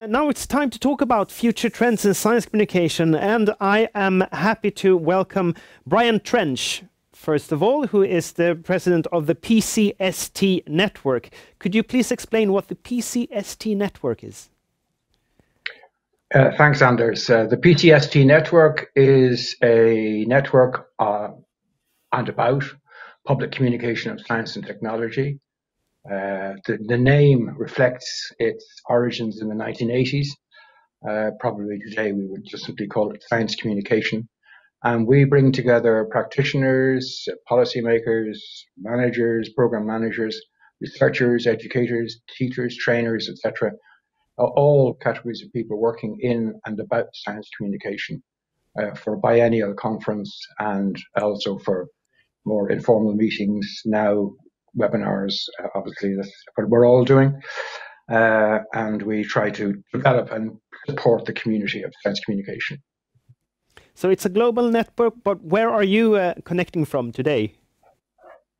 Now it's time to talk about future trends in science communication, and I am happy to welcome Brian Trench, first of all, who is the president of the PCST network. Could you please explain what the PCST network is? Thanks, Anders. The PCST network is a network and about public communication of science and technology. The name reflects its origins in the 1980s. Probably today we would just simply call it science communication. And we bring together practitioners, policymakers, managers, program managers, researchers, educators, teachers, trainers, etc. All categories of people working in and about science communication for a biennial conference and also for more informal meetings now. Webinars, obviously, that's what we're all doing. And we try to develop and support the community of science communication. So it's a global network, but where are you connecting from today?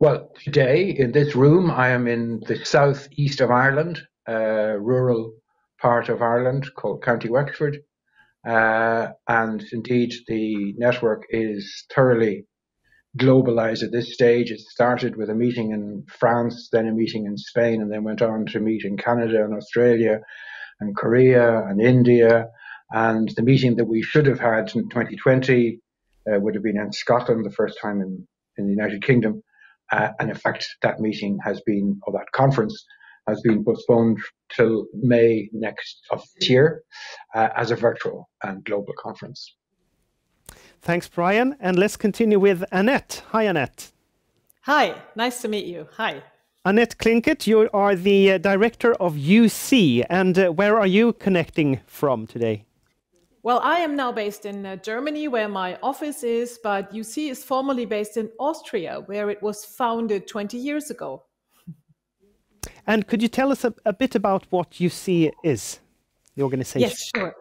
Well, today in this room, I am in the southeast of Ireland, rural part of Ireland called County Wexford. And indeed, the network is thoroughly globalized at this stage. It started with a meeting in France, then a meeting in Spain, and then went on to meet in Canada and Australia and Korea and India. And the meeting that we should have had in 2020 would have been in Scotland, the first time in the United Kingdom. And in fact, that meeting has been, or that conference has been postponed till May of this year as a virtual and global conference. Thanks, Brian. And let's continue with Annette. Hi, Annette. Hi, nice to meet you. Hi. Annette Klinkert, you are the Director of EUSEA. And where are you connecting from today? Well, I am now based in Germany, where my office is, but EUSEA is formally based in Austria, where it was founded 20 years ago. And could you tell us a bit about what EUSEA is, the organization? Yes, sure.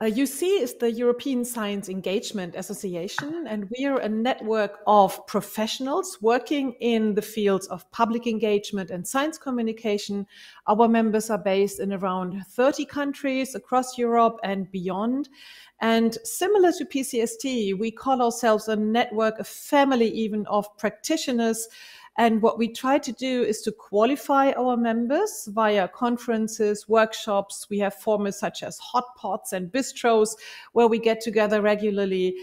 EUSEA is the European Science Engagement Association, and we are a network of professionals working in the fields of public engagement and science communication. Our members are based in around 30 countries across Europe and beyond. And similar to PCST, we call ourselves a network, a family even of practitioners. And what we try to do is to qualify our members via conferences, workshops. We have formats such as hot pots and bistros where we get together regularly.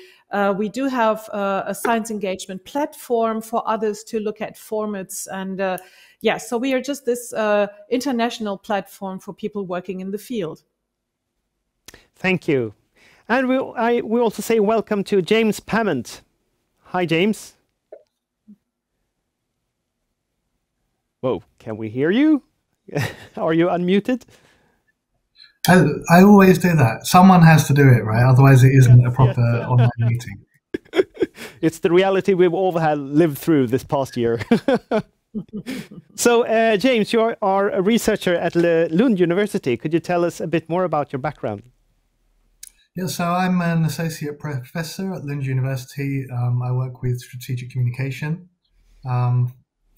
We do have a science engagement platform for others to look at formats. And yeah, so we are just this international platform for people working in the field. Thank you. And we also say welcome to James Pament. Hi, James. Whoa, can we hear you? Are you unmuted? I always do that. Someone has to do it, right? Otherwise it isn't a proper online meeting. It's the reality we've all lived through this past year. So, James, you are a researcher at Lund University. Could you tell us a bit more about your background? Yeah, so I'm an associate professor at Lund University. I work with strategic communication.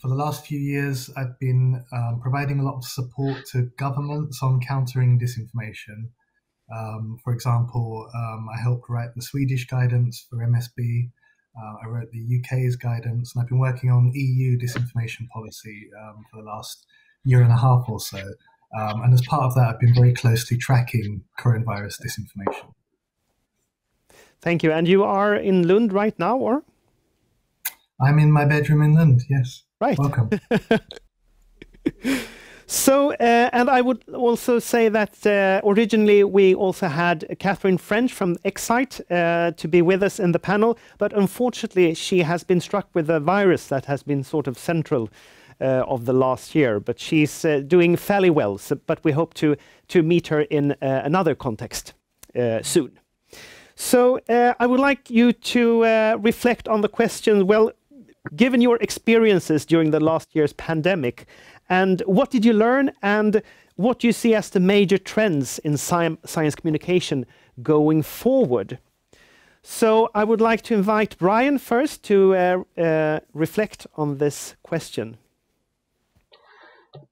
For the last few years, I've been providing a lot of support to governments on countering disinformation. For example, I helped write the Swedish guidance for MSB. I wrote the UK's guidance, and I've been working on EU disinformation policy for the last year and a half or so. And as part of that, I've been very closely tracking coronavirus disinformation. Thank you. And you are in Lund right now, or? I'm in my bedroom in Lund, yes. Right. Welcome. So, and I would also say that originally we also had Catherine French from Excite to be with us in the panel, but unfortunately she has been struck with a virus that has been sort of central of the last year, but she's doing fairly well, but we hope to meet her in another context soon. So I would like you to reflect on the question, well, given your experiences during the last year's pandemic, and what did you learn, and what do you see as the major trends in science communication going forward? So I would like to invite Brian first to reflect on this question.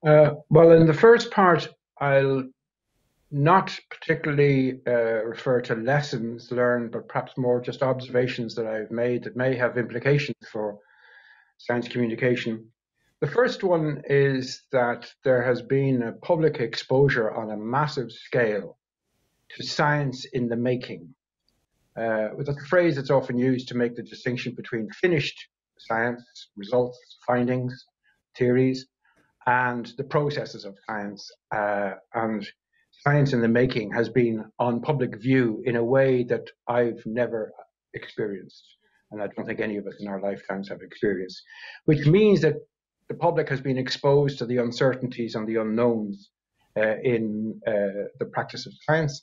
Well, in the first part, I'll not particularly refer to lessons learned, but perhaps more just observations that I've made that may have implications for science communication. The first one is that there has been a public exposure on a massive scale to science in the making. That's a phrase that's often used to make the distinction between finished science, results, findings, theories, and the processes of science. And science in the making has been on public view in a way that I've never experienced, and I don't think any of us in our lifetimes have experienced, which means that the public has been exposed to the uncertainties and the unknowns in the practice of science,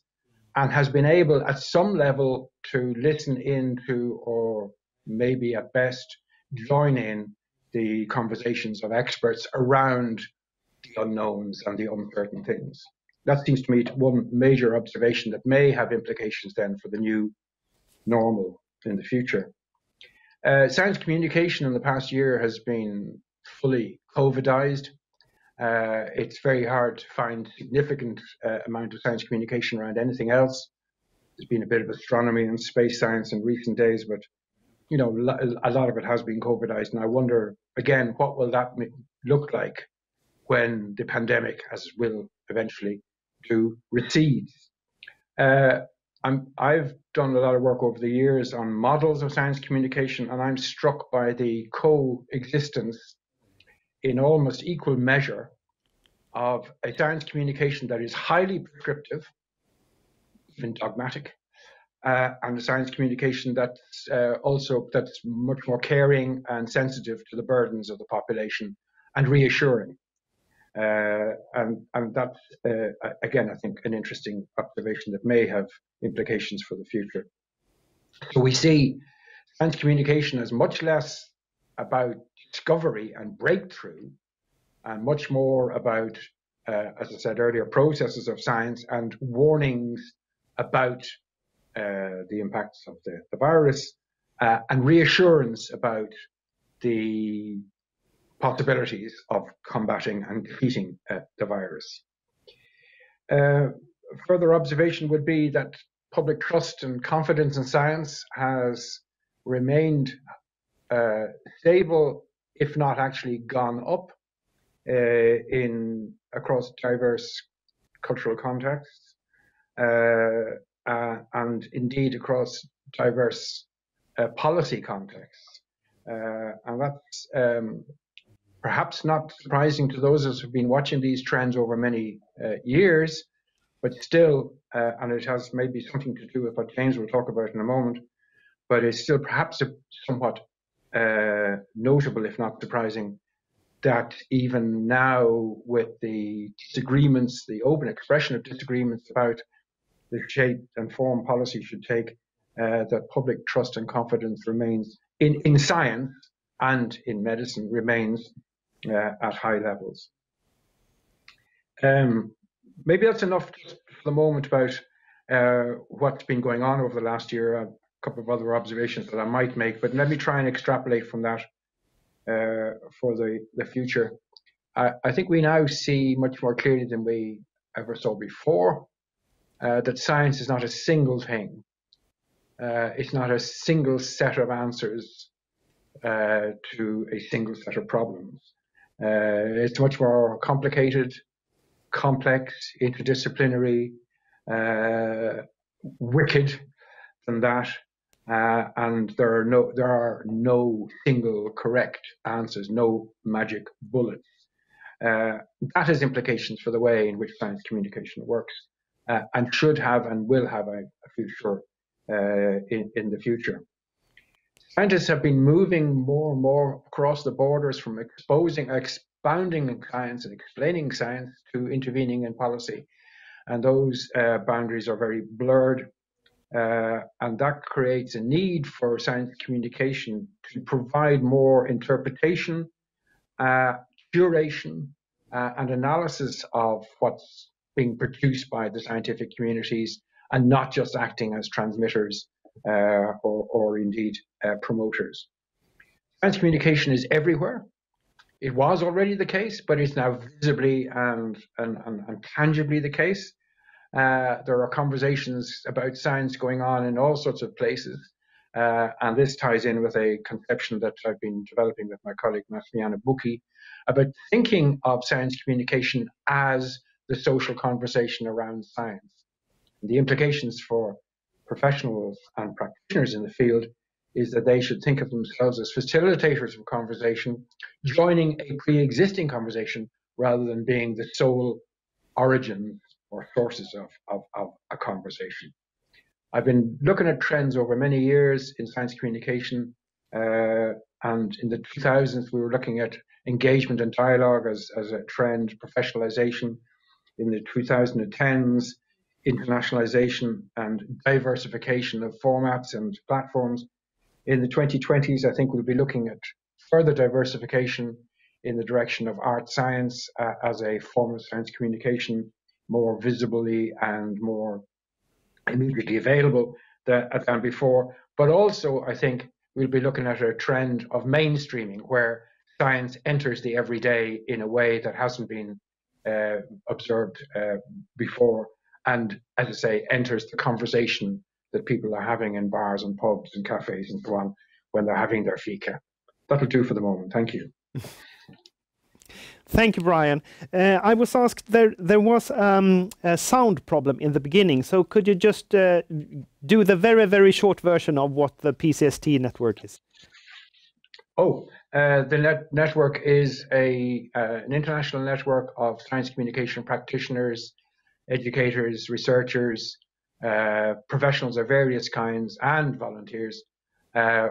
and has been able at some level to listen into, or maybe at best join in, the conversations of experts around the unknowns and the uncertain things. That seems to me one major observation that may have implications then for the new normal in the future. Science communication in the past year has been fully COVIDized. It's very hard to find significant amount of science communication around anything else. There's been a bit of astronomy and space science in recent days, but you know, a lot of it has been COVIDized, and I wonder again, what will that look like when the pandemic, as it will eventually do, recedes? I've done a lot of work over the years on models of science communication, and I'm struck by the coexistence in almost equal measure of a science communication that is highly prescriptive, even dogmatic, and a science communication that's that's much more caring and sensitive to the burdens of the population and reassuring. And that's, again, I think an interesting observation that may have implications for the future. So we see science communication as much less about discovery and breakthrough, and much more about, as I said earlier, processes of science and warnings about the impacts of the virus, and reassurance about the possibilities of combating and defeating the virus. Further observation would be that public trust and confidence in science has remained stable, if not actually gone up, across diverse cultural contexts, and indeed across diverse policy contexts. And that's perhaps not surprising to those of us who've been watching these trends over many years, but still, and it has maybe something to do with what James will talk about in a moment, but it's still perhaps somewhat notable, if not surprising, that even now, with the disagreements, the open expression of disagreements about the shape and form policy should take, that public trust and confidence remains in science and in medicine remains at high levels. Maybe that's enough just for the moment about what's been going on over the last year. A couple of other observations that I might make, but let me try and extrapolate from that for the future. I think we now see much more clearly than we ever saw before that science is not a single thing. It's not a single set of answers to a single set of problems. It's much more complicated, complex, interdisciplinary, wicked than that, and there are no single correct answers, no magic bullets. That has implications for the way in which science communication works, and should have and will have a future in the future. Scientists have been moving more and more across the borders from expounding science and explaining science to intervening in policy. And those boundaries are very blurred. And that creates a need for science communication to provide more interpretation, curation, and analysis of what's being produced by the scientific communities, and not just acting as transmitters or indeed promoters. Science communication is everywhere. It was already the case, but it's now visibly and tangibly the case. There are conversations about science going on in all sorts of places. And this ties in with a conception that I've been developing with my colleague Masmiana Buki about thinking of science communication as the social conversation around science. And the implications for professionals and practitioners in the field is that they should think of themselves as facilitators of conversation, joining a pre-existing conversation rather than being the sole origin or sources of a conversation. I've been looking at trends over many years in science communication, and in the 2000s we were looking at engagement and dialogue as a trend, professionalization. In the 2010s, internationalization and diversification of formats and platforms. In the 2020s, I think we'll be looking at further diversification in the direction of art science as a form of science communication, more visibly and more immediately available than before. But also, I think we'll be looking at a trend of mainstreaming, where science enters the everyday in a way that hasn't been observed before, and, as I say, enters the conversation that people are having in bars and pubs and cafes and so on when they're having their fika. That'll do for the moment. Thank you. Thank you, Brian. I was asked, there was a sound problem in the beginning, so could you just do the very, very short version of what the PCST network is? Oh, the network is an international network of science communication practitioners, educators, researchers, professionals of various kinds, and volunteers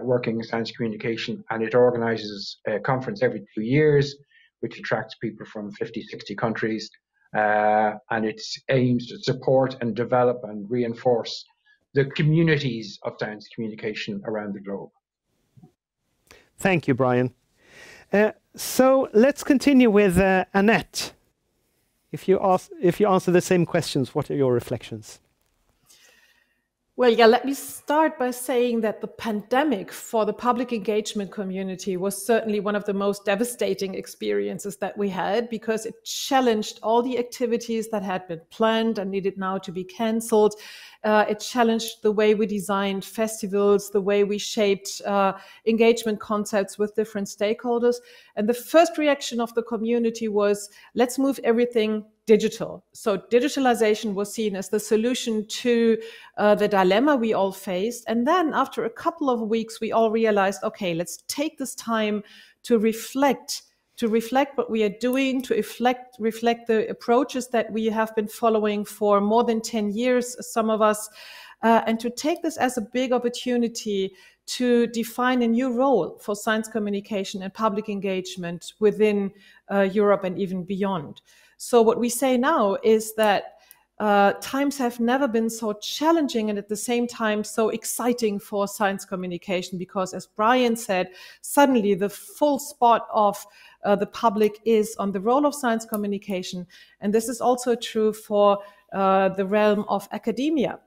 working in science communication. And it organizes a conference every 2 years, which attracts people from 50, 60 countries. And it aims to support and develop and reinforce the communities of science communication around the globe. Thank you, Brian. So let's continue with Annette. If you answer the same questions, what are your reflections? Well, yeah, let me start by saying that the pandemic for the public engagement community was certainly one of the most devastating experiences that we had, because it challenged all the activities that had been planned and needed now to be cancelled. It challenged the way we designed festivals, the way we shaped engagement concepts with different stakeholders. And the first reaction of the community was, let's move everything digital. So digitalization was seen as the solution to the dilemma we all faced. And then after a couple of weeks, we all realized, okay, let's take this time to reflect what we are doing, to reflect the approaches that we have been following for more than 10 years, some of us, and to take this as a big opportunity to define a new role for science communication and public engagement within Europe and even beyond. So what we say now is that times have never been so challenging and at the same time so exciting for science communication, because, as Brian said, suddenly the full spot of the public is on the role of science communication. And this is also true for the realm of academia.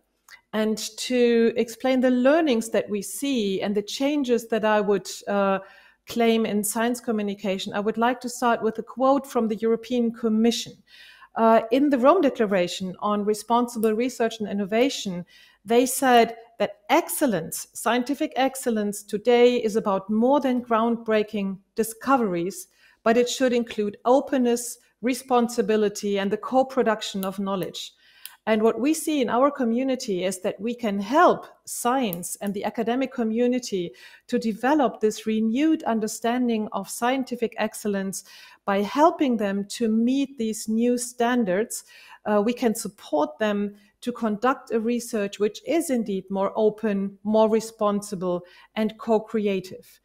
And to explain the learnings that we see and the changes that I would claim in science communication, I would like to start with a quote from the European Commission. In the Rome Declaration on Responsible Research and Innovation, they said that excellence, scientific excellence today is about more than groundbreaking discoveries, but it should include openness, responsibility, and the co-production of knowledge. And what we see in our community is that we can help science and the academic community to develop this renewed understanding of scientific excellence by helping them to meet these new standards. We can support them to conduct a research which is indeed more open, more responsible, and co-creative.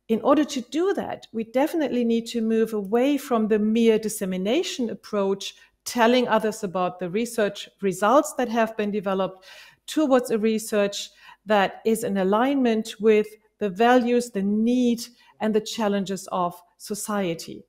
In order to do that, we definitely need to move away from the mere dissemination approach, telling others about the research results that have been developed, towards a research that is in alignment with the values, the need, and the challenges of society.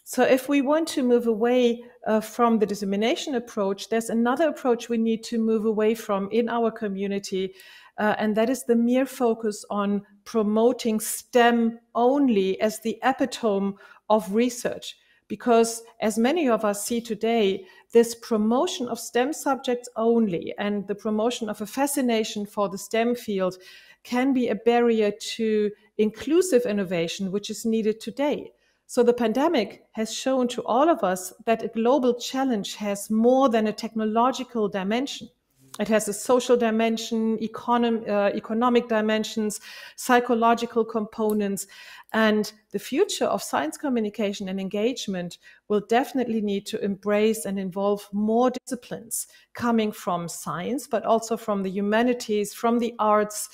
So if we want to move away from the dissemination approach, there's another approach we need to move away from in our community, and that is the mere focus on promoting STEM only as the epitome of research. Because as many of us see today, this promotion of STEM subjects only and the promotion of a fascination for the STEM field can be a barrier to inclusive innovation, which is needed today. So the pandemic has shown to all of us that a global challenge has more than a technological dimension. It has a social dimension, economic dimensions, psychological components, and the future of science communication and engagement will definitely need to embrace and involve more disciplines coming from science, but also from the humanities, from the arts,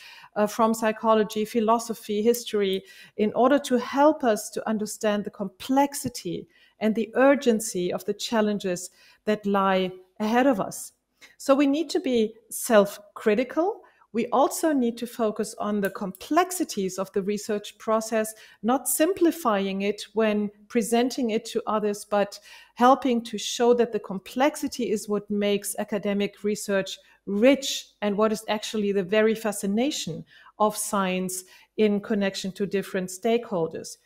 from psychology, philosophy, history, in order to help us to understand the complexity and the urgency of the challenges that lie ahead of us. So we need to be self-critical. We also need to focus on the complexities of the research process, not simplifying it when presenting it to others, but helping to show that the complexity is what makes academic research rich and what is actually the very fascination of science in connection to different stakeholders.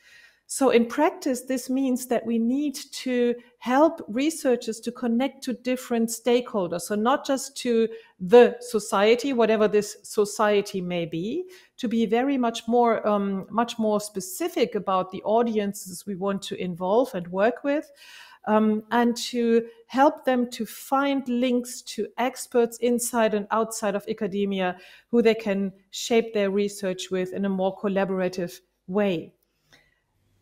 So in practice, this means that we need to help researchers to connect to different stakeholders. So not just to the society, whatever this society may be, to be very much more specific about the audiences we want to involve and work with, and to help them to find links to experts inside and outside of academia who they can shape their research with in a more collaborative way.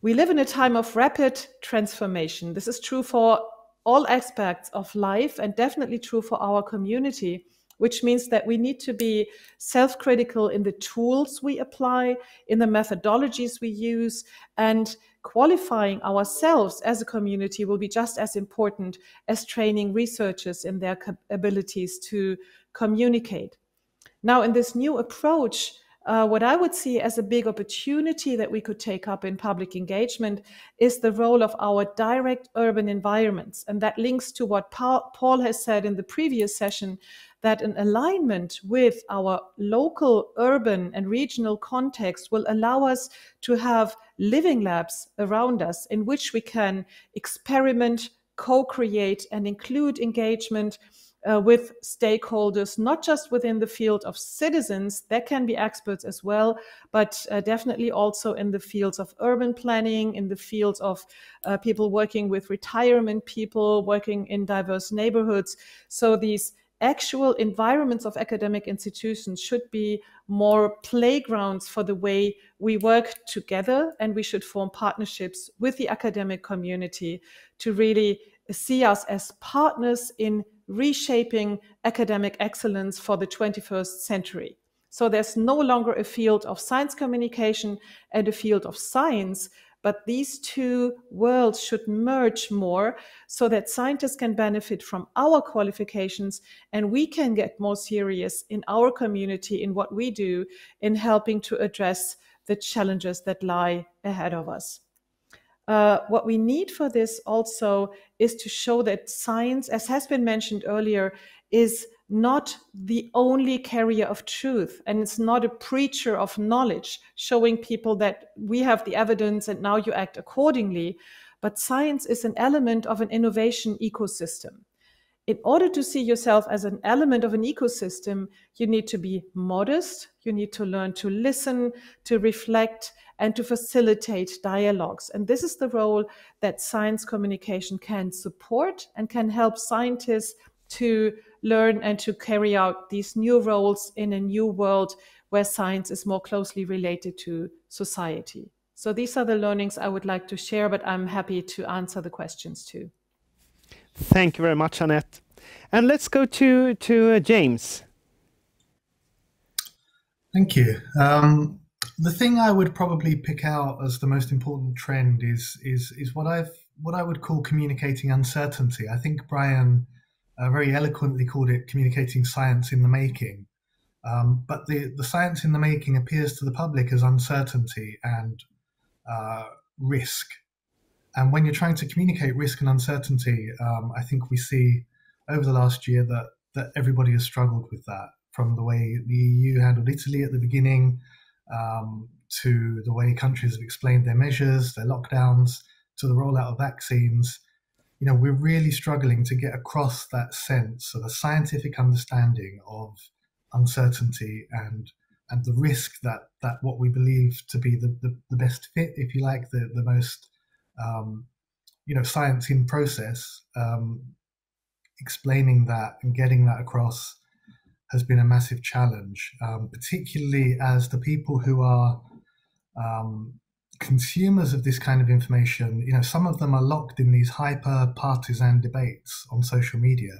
We live in a time of rapid transformation. This is true for all aspects of life and definitely true for our community, which means that we need to be self-critical in the tools we apply, in the methodologies we use, and qualifying ourselves as a community will be just as important as training researchers in their abilities to communicate. Now, in this new approach, what I would see as a big opportunity that we could take up in public engagement is the role of our direct urban environments. And that links to what Paul has said in the previous session, that an alignment with our local urban and regional context will allow us to have living labs around us in which we can experiment, co-create, and include engagement with stakeholders, not just within the field of citizens, there can be experts as well, but definitely also in the fields of urban planning, in the fields of people working with retirement people, working in diverse neighborhoods. So these actual environments of academic institutions should be more playgrounds for the way we work together, and we should form partnerships with the academic community to really see us as partners in reshaping academic excellence for the 21st century. So there's no longer a field of science communication and a field of science, but these two worlds should merge more so that scientists can benefit from our qualifications and we can get more serious in our community in what we do in helping to address the challenges that lie ahead of us. What we need for this also is to show that science, as has been mentioned earlier, is not the only carrier of truth, and it's not a preacher of knowledge showing people that we have the evidence and now you act accordingly, but science is an element of an innovation ecosystem. In order to see yourself as an element of an ecosystem, you need to be modest, you need to learn to listen, to reflect, and to facilitate dialogues. And this is the role that science communication can support and can help scientists to learn and to carry out these new roles in a new world where science is more closely related to society. So these are the learnings I would like to share, but I'm happy to answer the questions too. Thank you very much, Annette. And let's go to James. Thank you. The thing I would probably pick out as the most important trend is what I would call communicating uncertainty. I think Brian very eloquently called it communicating science in the making. But the science in the making appears to the public as uncertainty and risk. And when you're trying to communicate risk and uncertainty, I think we see over the last year that everybody has struggled with that, from the way the EU handled Italy at the beginning, to the way countries have explained their measures, their lockdowns, to the rollout of vaccines, we're really struggling to get across that sense of a scientific understanding of uncertainty and the risk that what we believe to be the best fit, if you like, the most science in process, explaining that and getting that across has been a massive challenge, particularly as the people who are consumers of this kind of information, some of them are locked in these hyper-partisan debates on social media,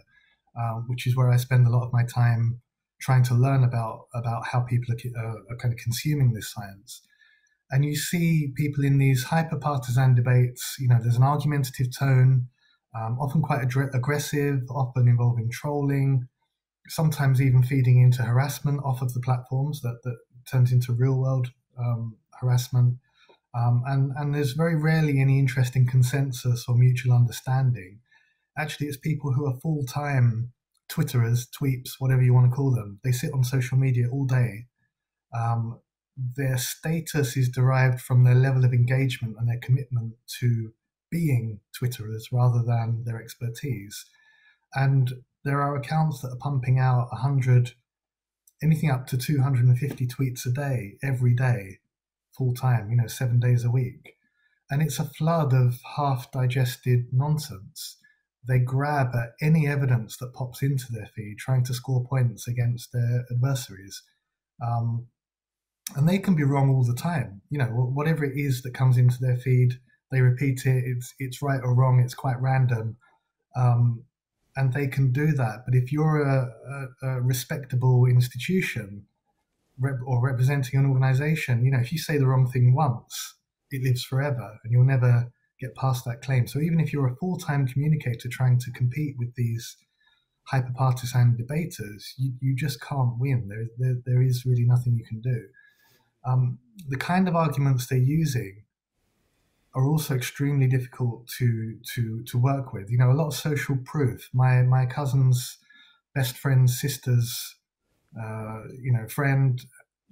which is where I spend a lot of my time trying to learn about how people are kind of consuming this science. And you see people in these hyper-partisan debates, there's an argumentative tone, often quite aggressive, often involving trolling, sometimes even feeding into harassment off of the platforms that turns into real-world harassment. And there's very rarely any interesting consensus or mutual understanding. Actually, it's people who are full-time Twitterers, tweeps, whatever you want to call them. They sit on social media all day. Their status is derived from their level of engagement and their commitment to being Twitterers rather than their expertise. And there are accounts that are pumping out 100, anything up to 250 tweets a day, every day, full time, 7 days a week. And it's a flood of half-digested nonsense. They grab at any evidence that pops into their feed, trying to score points against their adversaries. And they can be wrong all the time. Whatever it is that comes into their feed, they repeat it. It's right or wrong. It's quite random. And they can do that. But if you're a respectable institution or representing an organization, if you say the wrong thing once, it lives forever and you'll never get past that claim. So even if you're a full-time communicator trying to compete with these hyper-partisan debaters, you just can't win. There is really nothing you can do. The kind of arguments they're using are also extremely difficult to work with. A lot of social proof. My cousin's best friend's sister's friend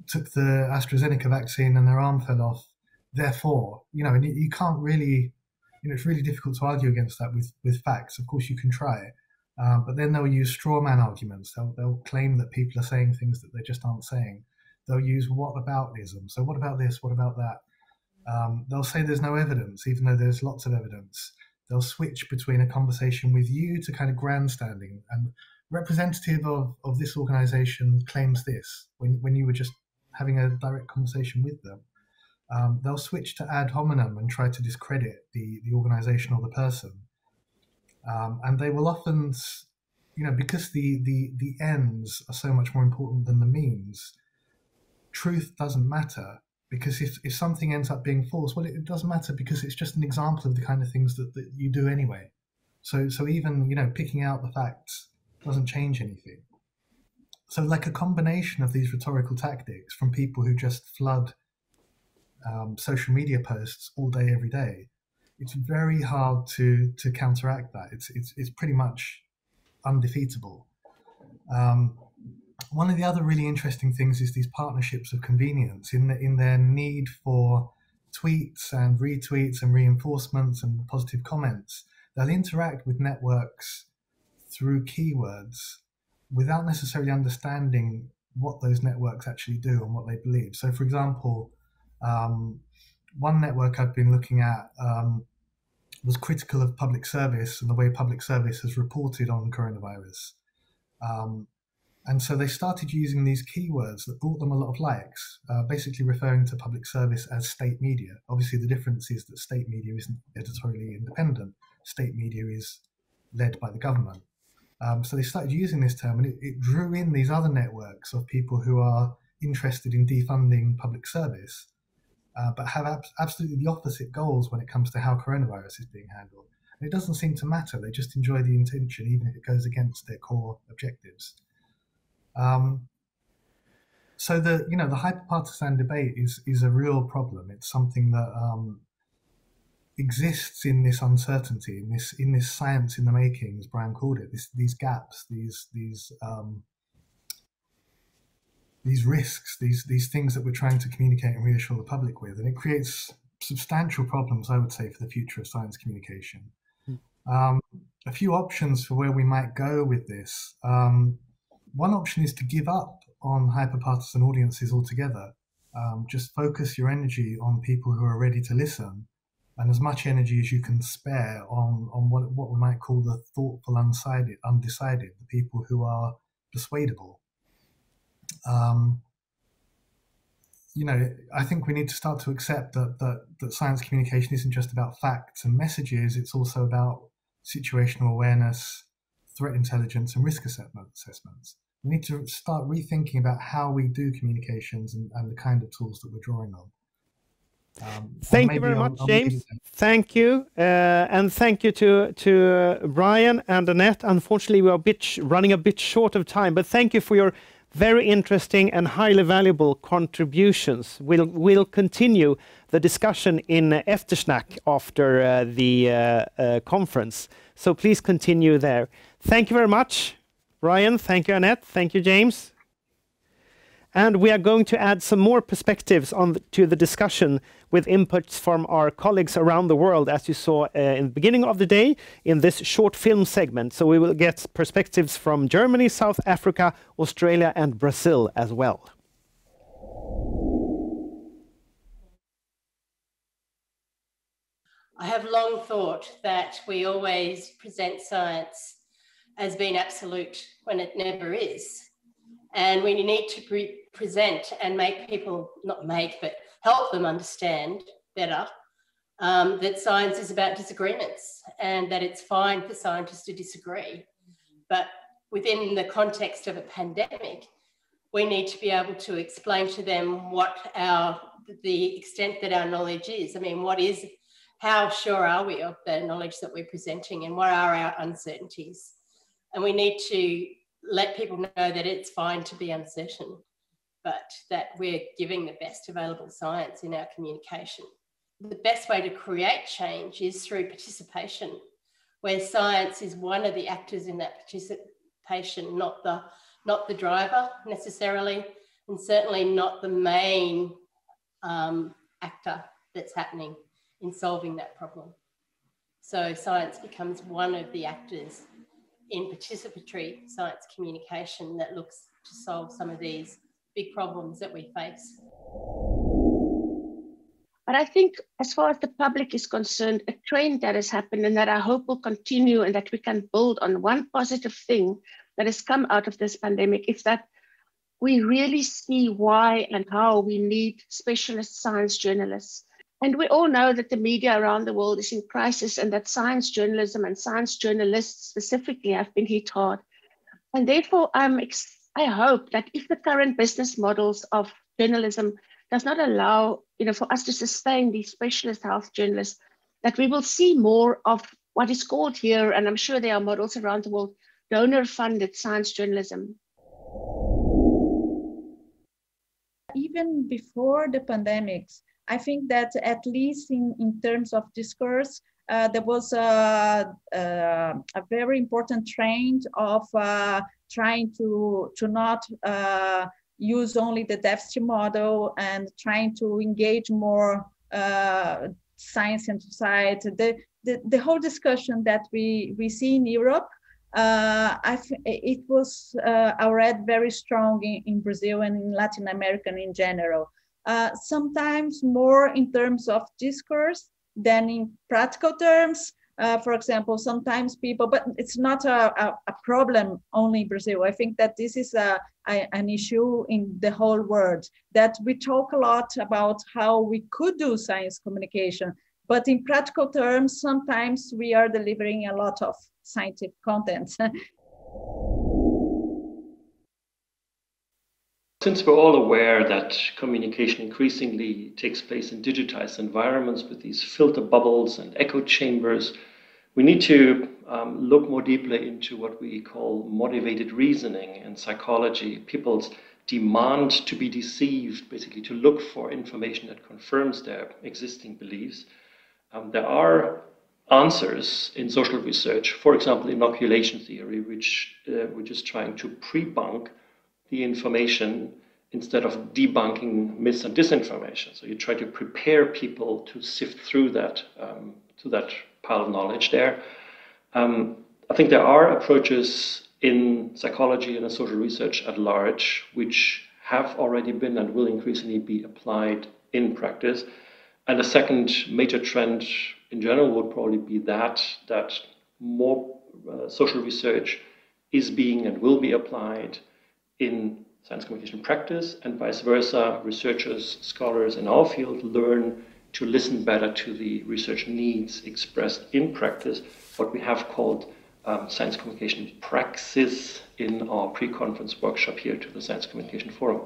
took the AstraZeneca vaccine and their arm fell off. Therefore, and you can't really, it's really difficult to argue against that with facts. Of course, you can try, but then they'll use straw man arguments. They'll claim that people are saying things that they just aren't saying. They'll use whataboutism. So what about this? What about that? They'll say there's no evidence, even though there's lots of evidence. They'll switch between a conversation with you to kind of grandstanding. And representative of this organization claims this when you were just having a direct conversation with them. They'll switch to ad hominem and try to discredit the organization or the person. And they will often, because the ends are so much more important than the means, truth doesn't matter. Because if something ends up being false, well, it doesn't matter because it's just an example of the kind of things that you do anyway. So even, picking out the facts doesn't change anything. So like a combination of these rhetorical tactics from people who just flood social media posts all day, every day, it's very hard to counteract that. It's pretty much undefeatable. One of the other really interesting things is these partnerships of convenience in their need for tweets and retweets and reinforcements and positive comments. They'll interact with networks through keywords without necessarily understanding what those networks actually do and what they believe. So, for example, one network I've been looking at was critical of public service and the way public service has reported on coronavirus. And so they started using these keywords that brought them a lot of likes, basically referring to public service as state media. Obviously, the difference is that state media isn't editorially independent. State media is led by the government. So they started using this term, and it drew in these other networks of people who are interested in defunding public service, but have absolutely the opposite goals when it comes to how coronavirus is being handled. And it doesn't seem to matter. They just enjoy the intention, even if it goes against their core objectives. So the hyperpartisan debate is a real problem. It's something that exists in this uncertainty, in this science in the making, as Brian called it. These gaps, these risks, these things that we're trying to communicate and reassure the public with, and it creates substantial problems, I would say, for the future of science communication. A few options for where we might go with this. One option is to give up on hyperpartisan audiences altogether. Just focus your energy on people who are ready to listen, and as much energy as you can spare on what we might call the thoughtful undecided, the people who are persuadable. I think we need to start to accept that science communication isn't just about facts and messages, it's also about situational awareness, threat intelligence, and risk assessments. We need to start rethinking about how we do communications and the kind of tools that we're drawing on. Thank you very much, James. Thank you. And thank you to Brian and Annette. Unfortunately, we are running a bit short of time, but thank you for your very interesting and highly valuable contributions. We'll continue the discussion in Eftersnack after the conference. So please continue there. Thank you very much, Brian. Thank you, Annette. Thank you, James. And we are going to add some more perspectives to the discussion with inputs from our colleagues around the world, as you saw in the beginning of the day in this short film segment. So we will get perspectives from Germany, South Africa, Australia, and Brazil as well. I have long thought that we always present science as being absolute when it never is. And we need to present and make people, not make, but help them understand better that science is about disagreements and that it's fine for scientists to disagree. But within the context of a pandemic, we need to be able to explain to them what the extent that our knowledge is. I mean, how sure are we of the knowledge that we're presenting and what are our uncertainties? And we need to let people know that it's fine to be uncertain, but that we're giving the best available science in our communication. The best way to create change is through participation, where science is one of the actors in that participation, not the driver necessarily, and certainly not the main actor that's happening in solving that problem. So science becomes one of the actors in participatory science communication that looks to solve some of these big problems that we face. But I think as far as the public is concerned, a trend that has happened and that I hope will continue and that we can build on, one positive thing that has come out of this pandemic is that we really see why and how we need specialist science journalists. And we all know that the media around the world is in crisis and that science journalism and science journalists specifically have been hit hard. And therefore, I hope that if the current business models of journalism does not allow for us to sustain these specialist health journalists, that we will see more of what is called here, and I'm sure there are models around the world, donor-funded science journalism. Even before the pandemics, I think that at least in terms of discourse, there was a very important trend of trying to not use only the deficit model and trying to engage more science and society. The whole discussion that we see in Europe, it was already very strong in Brazil and in Latin America in general. Sometimes more in terms of discourse than in practical terms. For example, sometimes people, but it's not a problem only in Brazil. I think that this is an issue in the whole world, that we talk a lot about how we could do science communication, but in practical terms, sometimes we are delivering a lot of scientific content. Since we're all aware that communication increasingly takes place in digitized environments with these filter bubbles and echo chambers, we need to look more deeply into what we call motivated reasoning in psychology, people's demand to be deceived, basically to look for information that confirms their existing beliefs. There are answers in social research, for example, inoculation theory, which is trying to pre-bunk the information instead of debunking myths and disinformation. So you try to prepare people to sift through that, to that pile of knowledge there. I think there are approaches in psychology and in social research at large which have already been and will increasingly be applied in practice. And a second major trend in general would probably be that more social research is being and will be applied in science communication practice, and vice versa. Researchers, scholars in our field learn to listen better to the research needs expressed in practice, what we have called science communication praxis in our pre-conference workshop here to the Science Communication Forum.